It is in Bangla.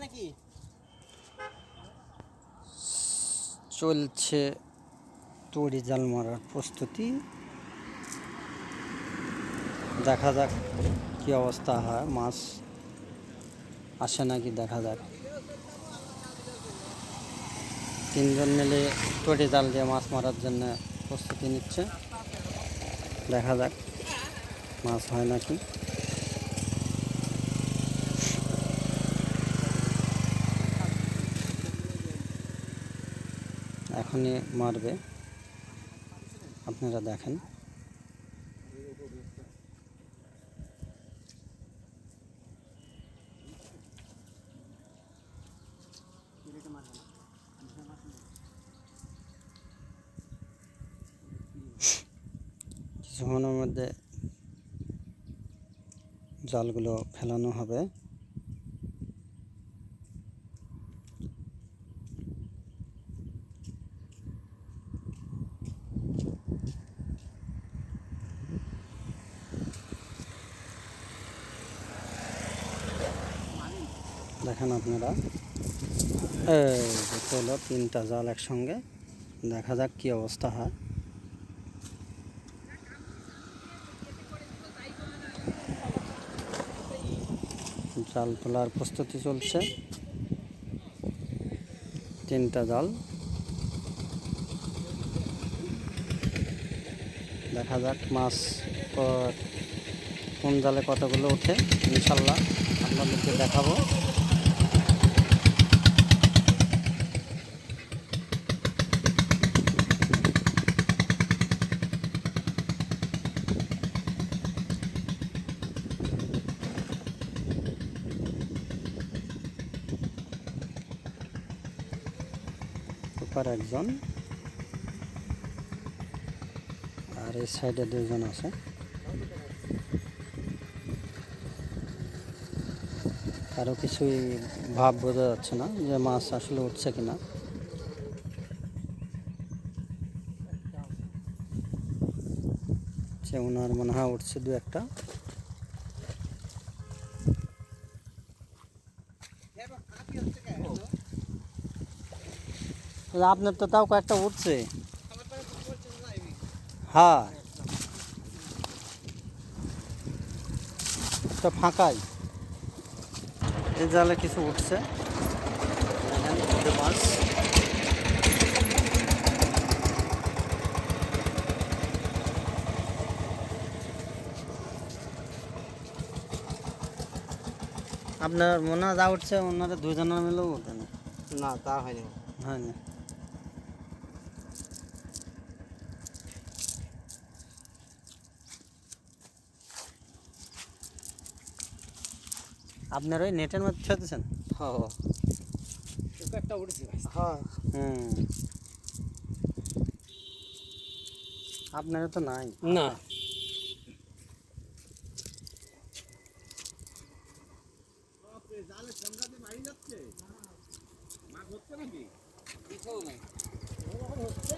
নাকি চলছে তরি জাল মারার প্রস্তুতি। দেখা যাক কি অবস্থা হয়, মাছ আসে নাকি দেখা যাক। তিনজন মিলে তরি জাল দিয়ে মাছ মারার জন্য প্রস্তুতি নিচ্ছে। দেখা যাক মাছ হয় নাকি। এখনই মারবে, আপনারা দেখেন। কিছুক্ষণের মধ্যে জালগুলো ফেলানো হবে। দেখেন আপনারা, এই যে চলো 3টা জাল একসঙ্গে। দেখা যাক কি অবস্থা হয়। জাল তোলার প্রস্তুতি চলছে। 3টা জাল, দেখা যাক মাছ কোন জালে কতগুলো ওঠে। ইনশাল্লাহ আপনাদেরকে দেখাবো। ওপার একজন আর এই সাইডে 2জন আছে। কারো কিছুই ভাব বোঝা যাচ্ছে না যে মাছ আসলে উঠছে কিনা। সে ওনার মনে হয় উঠছে 2-1টা। আপনার তো তাও কয়েকটা উঠছে। হ্যাঁ, তো ফাঁকাই। এই জালে কিছু উঠছে, মাছ। আপনার মনে হয় যা উঠছে ওনারা 2জনের মিলেও ওঠে না। না, তা হয়নি। হয়নি। আপনার ওই নেটের মধ্যে ছেড়েছেন? হ্যাঁ, একটা উঠেছে। হ্যাঁ, আপনারও তো নাই। না, জালে সংঘাতে মারি যাচ্ছে, মাছ হচ্ছে নাকি? কিছু নাই, হচ্ছে।